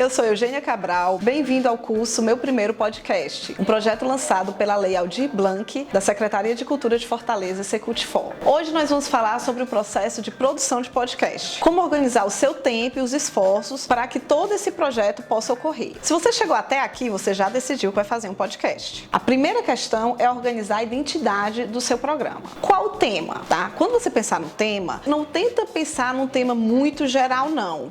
Eu sou Eugênia Cabral, bem-vindo ao curso Meu Primeiro Podcast, um projeto lançado pela Lei Aldir Blanc, da Secretaria de Cultura de Fortaleza, Secult-For. Hoje nós vamos falar sobre o processo de produção de podcast, como organizar o seu tempo e os esforços para que todo esse projeto possa ocorrer. Se você chegou até aqui, você já decidiu que vai fazer um podcast. A primeira questão é organizar a identidade do seu programa. Qual o tema, tá? Quando você pensar no tema, não tenta pensar num tema muito geral, não.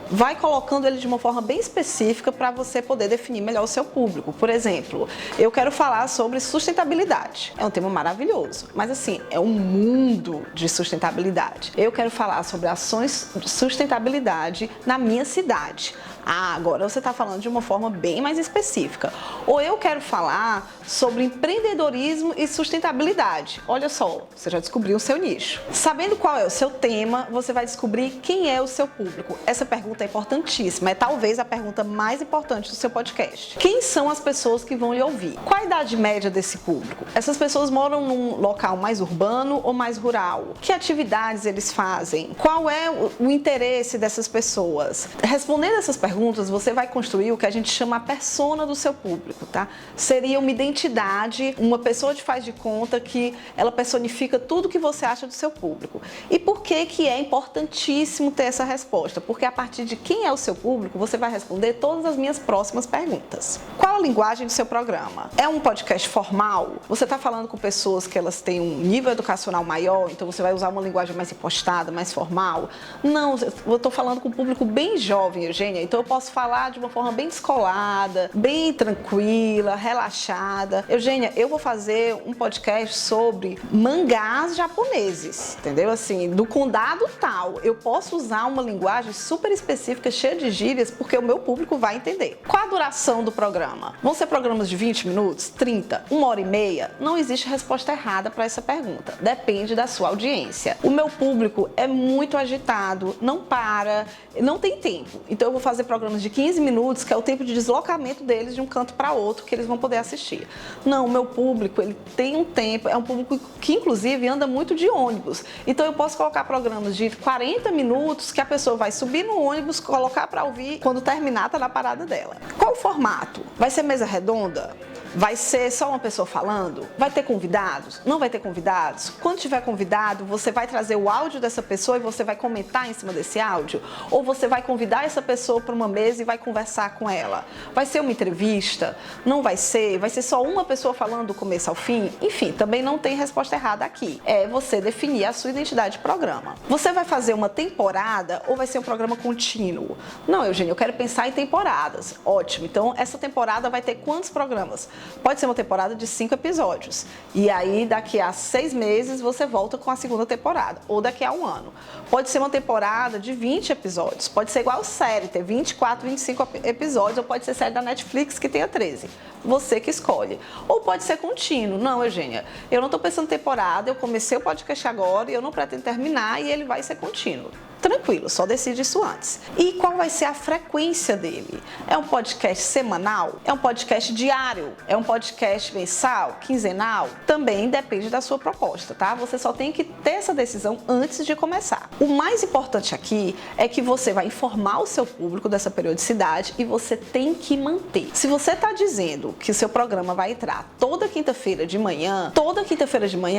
Vai colocando ele de uma forma bem específica para você poder definir melhor o seu público. Por exemplo, eu quero falar sobre sustentabilidade. É um tema maravilhoso, mas assim, é um mundo de sustentabilidade. Eu quero falar sobre ações de sustentabilidade na minha cidade. Agora você está falando de uma forma bem mais específica. Ou eu quero falar sobre empreendedorismo e sustentabilidade. Olha só, você já descobriu o seu nicho. Sabendo qual é o seu tema, você vai descobrir quem é o seu público. Essa pergunta é importantíssima, é talvez a pergunta mais importante do seu podcast. Quem são as pessoas que vão lhe ouvir? Qual a idade média desse público? Essas pessoas moram num local mais urbano ou mais rural? Que atividades eles fazem? Qual é o interesse dessas pessoas? Respondendo essas perguntas, você vai construir o que a gente chama a persona do seu público, tá? Seria uma identidade, uma pessoa te faz de conta que ela personifica tudo que você acha do seu público. E por que é importantíssimo ter essa resposta? Porque a partir de quem é o seu público, você vai responder todas as minhas próximas perguntas. Qual a linguagem do seu programa? É um podcast formal? Você está falando com pessoas que elas têm um nível educacional maior, então você vai usar uma linguagem mais impostada, mais formal? Não, eu estou falando com um público bem jovem, Eugênia, então eu posso falar de uma forma bem descolada, bem tranquila, relaxada. Eugênia, eu vou fazer um podcast sobre mangás japoneses, entendeu? Assim, do condado tal. Eu posso usar uma linguagem super específica, cheia de gírias, porque o meu público vai entender. Qual a duração do programa? Vão ser programas de 20 minutos, 30, 1h30? Não existe resposta errada para essa pergunta. Depende da sua audiência. O meu público é muito agitado, não para, não tem tempo. Então eu vou fazer programas de 15 minutos, que é o tempo de deslocamento deles de um canto para outro, que eles vão poder assistir. Não, o meu público, ele tem um tempo, é um público que inclusive anda muito de ônibus. Então eu posso colocar programas de 40 minutos que a pessoa vai subir no ônibus, colocar para ouvir, quando terminar tá na parada dela. Qual o formato? Vai ser mesa redonda? Vai ser só uma pessoa falando? Vai ter convidados? Não vai ter convidados? Quando tiver convidado, você vai trazer o áudio dessa pessoa e você vai comentar em cima desse áudio? Ou você vai convidar essa pessoa para uma mesa e vai conversar com ela? Vai ser uma entrevista? Não vai ser? Vai ser só uma pessoa falando do começo ao fim? Enfim, também não tem resposta errada aqui. É você definir a sua identidade de programa. Você vai fazer uma temporada ou vai ser um programa contínuo? Não, Eugênia, eu quero pensar em temporadas. Ótimo. Então, essa temporada vai ter quantos programas? Pode ser uma temporada de 5 episódios. E aí, daqui a 6 meses, você volta com a segunda temporada. Ou daqui a 1 ano. Pode ser uma temporada de 20 episódios. Pode ser igual série, ter 24, 25 episódios. Ou pode ser série da Netflix que tenha 13. Você que escolhe. Ou pode ser contínuo. Não, Eugênia, eu não estou pensando em temporada. Eu comecei o podcast agora e eu não pretendo terminar e ele vai ser contínuo. Tranquilo, só decide isso antes. E qual vai ser a frequência dele? É um podcast semanal? É um podcast diário? É um podcast mensal? Quinzenal? Também depende da sua proposta, tá? Você só tem que ter essa decisão antes de começar. O mais importante aqui é que você vai informar o seu público dessa periodicidade e você tem que manter. Se você está dizendo que o seu programa vai entrar toda quinta-feira de manhã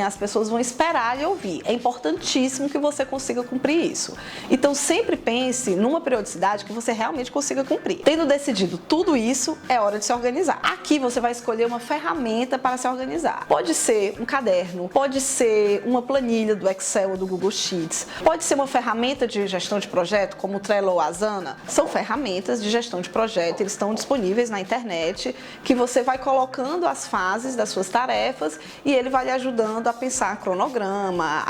as pessoas vão esperar lhe ouvir. É importantíssimo que você consiga cumprir isso. Então sempre pense numa periodicidade que você realmente consiga cumprir. Tendo decidido tudo isso, é hora de se organizar. Aqui você vai escolher uma ferramenta para se organizar. Pode ser um caderno, pode ser uma planilha do Excel ou do Google Sheets, pode ser uma ferramenta de gestão de projeto como o Trello ou Asana. São ferramentas de gestão de projeto, eles estão disponíveis na internet, que você vai colocando as fases das suas tarefas e ele vai lhe ajudando a pensar cronograma,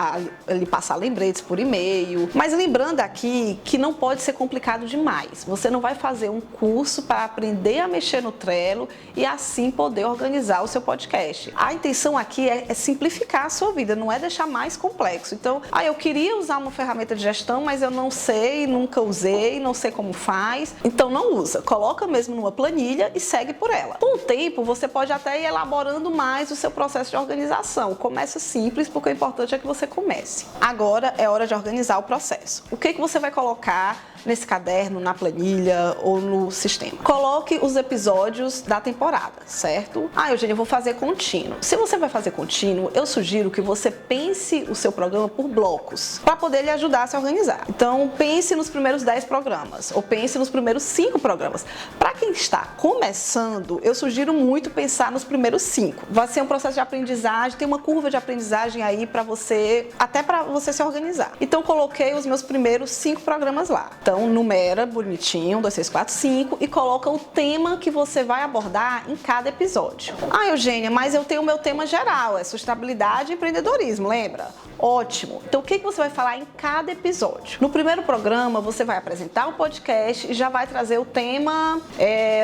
a lhe passar lembretes por e-mail. Mas lembrando aqui que não pode ser complicado demais. Você não vai fazer um curso para aprender a mexer no Trello e assim poder organizar o seu podcast. A intenção aqui é simplificar a sua vida, não é deixar mais complexo. Então, eu queria usar uma ferramenta de gestão, mas eu não sei, nunca usei, não sei como faz. Então não usa. Coloca mesmo numa planilha e segue por ela. Com o o tempo, você pode até ir elaborando mais o seu processo de organização. Começa simples, porque o importante é que você comece. Agora é hora de organizar o processo. O que você vai colocar nesse caderno, na planilha ou no sistema? Coloque os episódios da temporada, certo? Eugênia, eu vou fazer contínuo. Se você vai fazer contínuo, eu sugiro que você pense o seu programa por blocos, para poder lhe ajudar a se organizar. Então, pense nos primeiros 10 programas, ou pense nos primeiros 5 programas. Para quem está começando, eu sugiro muito pensar nos primeiros 5. Vai ser um processo de aprendizagem, tem uma curva de aprendizagem aí para você, até para você se organizar. Então, coloquei os meus primeiros 5 programas lá. Então, numera bonitinho, 1, 2, 3, 4, 5 e coloca o tema que você vai abordar em cada episódio. Eugênia, mas eu tenho o meu tema geral, é sustentabilidade e empreendedorismo, lembra? Ótimo! Então, o que você vai falar em cada episódio? No primeiro programa, você vai apresentar o podcast e já vai trazer o tema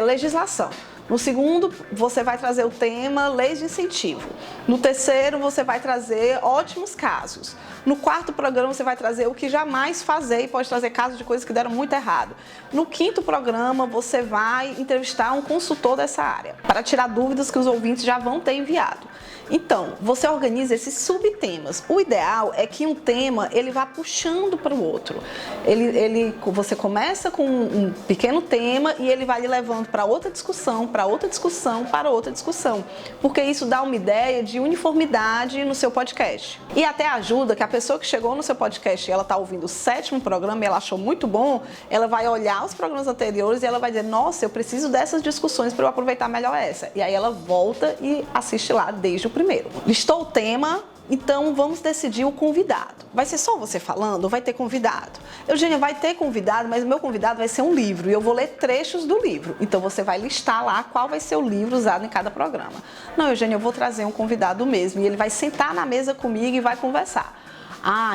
legislação. No segundo, você vai trazer o tema leis de incentivo. No terceiro, você vai trazer ótimos casos. No quarto programa, você vai trazer o que jamais fazer e pode trazer casos de coisas que deram muito errado. No quinto programa, você vai entrevistar um consultor dessa área para tirar dúvidas que os ouvintes já vão ter enviado. Então, você organiza esses subtemas. O ideal é que um tema ele vá puxando para o outro. Você começa com um pequeno tema e ele vai lhe levando para outra discussão, para outra discussão, para outra discussão. Porque isso dá uma ideia de uniformidade no seu podcast. E até ajuda que a pessoa que chegou no seu podcast e ela está ouvindo o 7º programa e ela achou muito bom, ela vai olhar os programas anteriores e ela vai dizer, nossa, eu preciso dessas discussões para eu aproveitar melhor essa. E aí ela volta e assiste lá desde o primeiro. Listou o tema, então vamos decidir o convidado. Vai ser só você falando ou vai ter convidado? Eugênia, vai ter convidado, mas o meu convidado vai ser um livro e eu vou ler trechos do livro. Então você vai listar lá qual vai ser o livro usado em cada programa. Não, Eugênia, eu vou trazer um convidado mesmo e ele vai sentar na mesa comigo e vai conversar.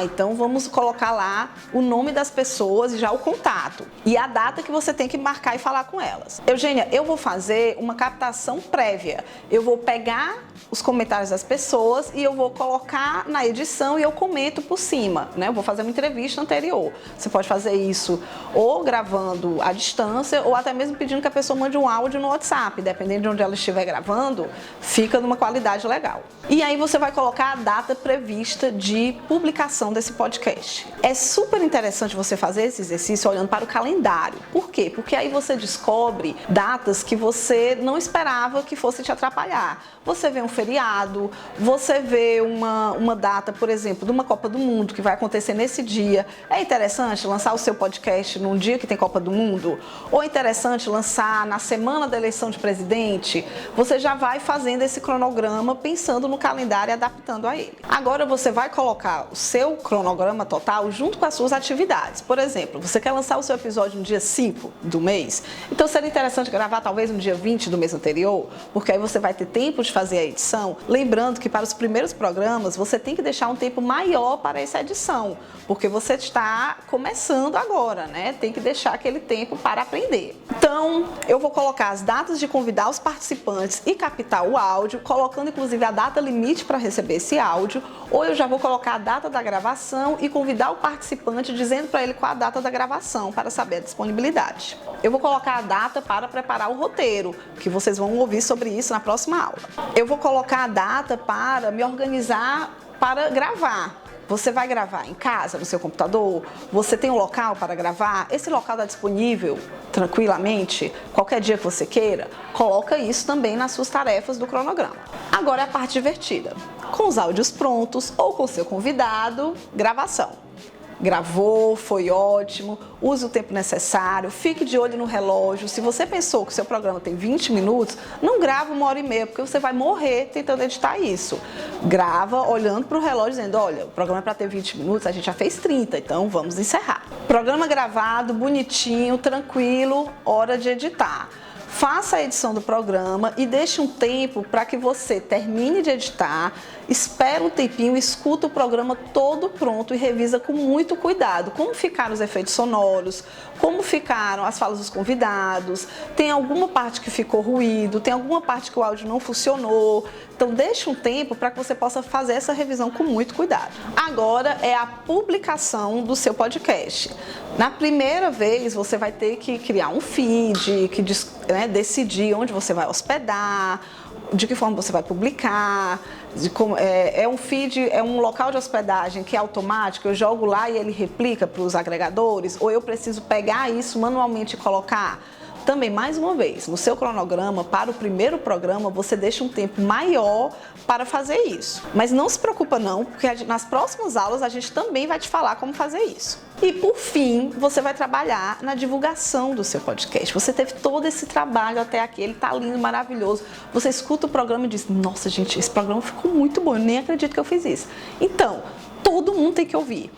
Então vamos colocar lá o nome das pessoas e já o contato. E a data que você tem que marcar e falar com elas. Eugênia, eu vou fazer uma captação prévia. Eu vou pegar os comentários das pessoas e eu vou colocar na edição e eu comento por cima, né? Eu vou fazer uma entrevista anterior. Você pode fazer isso ou gravando à distância ou até mesmo pedindo que a pessoa mande um áudio no WhatsApp. Dependendo de onde ela estiver gravando, fica numa qualidade legal. E aí você vai colocar a data prevista de publicação desse podcast. É super interessante você fazer esse exercício olhando para o calendário. Por quê? Porque aí você descobre datas que você não esperava que fosse te atrapalhar. Você vê um feriado, você vê uma data, por exemplo, de uma Copa do Mundo que vai acontecer nesse dia. É interessante lançar o seu podcast num dia que tem Copa do Mundo? Ou é interessante lançar na semana da eleição de presidente? Você já vai fazendo esse cronograma pensando no calendário e adaptando a ele. Agora você vai colocar o seu cronograma total junto com as suas atividades. Por exemplo, você quer lançar o seu episódio no dia 5 do mês? Então seria interessante gravar talvez no dia 20 do mês anterior, porque aí você vai ter tempo de fazer a edição. Lembrando que para os primeiros programas você tem que deixar um tempo maior para essa edição, porque você está começando agora, né? Tem que deixar aquele tempo para aprender. Então, eu vou colocar as datas de convidar os participantes e captar o áudio, colocando inclusive a data limite para receber esse áudio, ou eu já vou colocar a data da gravação e convidar o participante dizendo para ele qual a data da gravação para saber a disponibilidade. Eu vou colocar a data para preparar o roteiro, que vocês vão ouvir sobre isso na próxima aula. Eu vou colocar a data para me organizar para gravar. Você vai gravar em casa, no seu computador? Você tem um local para gravar? Esse local está disponível tranquilamente? Qualquer dia que você queira? Coloca isso também nas suas tarefas do cronograma. Agora é a parte divertida. Com os áudios prontos ou com o seu convidado, gravação. Gravou, foi ótimo, use o tempo necessário, fique de olho no relógio. Se você pensou que o seu programa tem 20 minutos, não grava 1h30, porque você vai morrer tentando editar isso. Grava olhando para o relógio dizendo, olha, o programa é para ter 20 minutos, a gente já fez 30, então vamos encerrar. Programa gravado, bonitinho, tranquilo, hora de editar. Faça a edição do programa e deixe um tempo para que você termine de editar espera um tempinho, escuta o programa todo pronto e revisa com muito cuidado. Como ficaram os efeitos sonoros, como ficaram as falas dos convidados, tem alguma parte que ficou ruído, tem alguma parte que o áudio não funcionou. Então deixe um tempo para que você possa fazer essa revisão com muito cuidado. Agora é a publicação do seu podcast. Na primeira vez você vai ter que criar um feed, decidir onde você vai hospedar, de que forma você vai publicar, é um feed, é um local de hospedagem que é automático, eu jogo lá e ele replica para os agregadores, ou eu preciso pegar isso manualmente e colocar? Também, mais uma vez, no seu cronograma, para o primeiro programa, você deixa um tempo maior para fazer isso. Mas não se preocupa não, porque nas próximas aulas a gente também vai te falar como fazer isso. E por fim, você vai trabalhar na divulgação do seu podcast. Você teve todo esse trabalho até aqui, ele tá lindo, maravilhoso. Você escuta o programa e diz, nossa gente, esse programa ficou muito bom, eu nem acredito que eu fiz isso. Então, todo mundo tem que ouvir.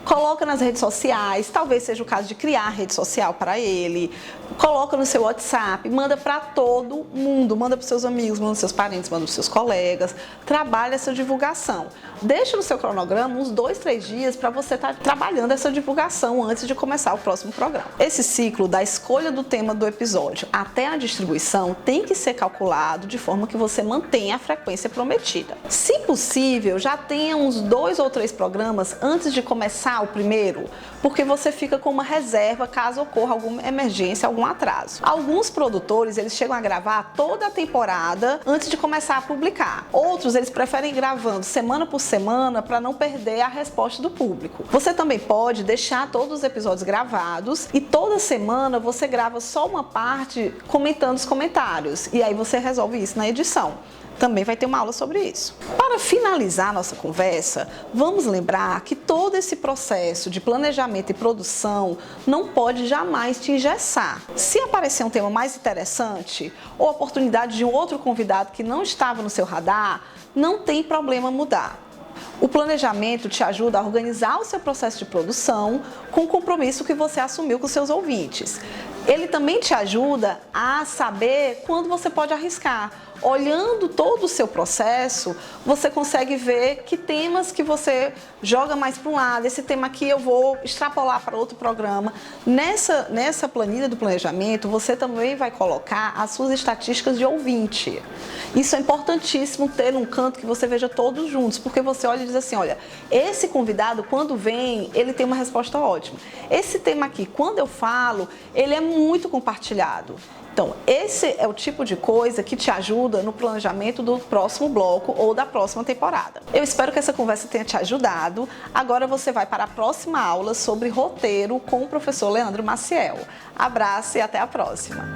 Coloca nas redes sociais, talvez seja o caso de criar rede social para ele. Coloca no seu WhatsApp, manda para todo mundo, manda para os seus amigos, manda para os seus parentes, manda para os seus colegas. Trabalha essa divulgação. Deixa no seu cronograma uns 2, 3 dias para você estar trabalhando essa divulgação antes de começar o próximo programa. Esse ciclo da escolha do tema do episódio até a distribuição tem que ser calculado de forma que você mantenha a frequência prometida. Se possível, já tenha uns 2 ou 3 programas antes de começar o primeiro, porque você fica com uma reserva caso ocorra alguma emergência, algum atraso. Alguns produtores, eles chegam a gravar toda a temporada antes de começar a publicar. Outros, eles preferem ir gravando semana por semana para não perder a resposta do público. Você também pode deixar todos os episódios gravados e toda semana você grava só uma parte comentando os comentários e aí você resolve isso na edição. Também vai ter uma aula sobre isso. Para finalizar nossa conversa, vamos lembrar que todo esse processo de planejamento e produção não pode jamais te engessar. Se aparecer um tema mais interessante ou a oportunidade de um outro convidado que não estava no seu radar, não tem problema mudar. O planejamento te ajuda a organizar o seu processo de produção com o compromisso que você assumiu com seus ouvintes. Ele também te ajuda a saber quando você pode arriscar. Olhando todo o seu processo, você consegue ver que temas que você joga mais para um lado, esse tema aqui eu vou extrapolar para outro programa. Nessa planilha do planejamento, você também vai colocar as suas estatísticas de ouvinte. Isso é importantíssimo ter um canto que você veja todos juntos, porque você olha e diz assim, olha, esse convidado quando vem, ele tem uma resposta ótima. Esse tema aqui, quando eu falo, ele é muito compartilhado. Então, esse é o tipo de coisa que te ajuda no planejamento do próximo bloco ou da próxima temporada. Eu espero que essa conversa tenha te ajudado. Agora você vai para a próxima aula sobre roteiro com o professor Leandro Maciel. Abraço e até a próxima!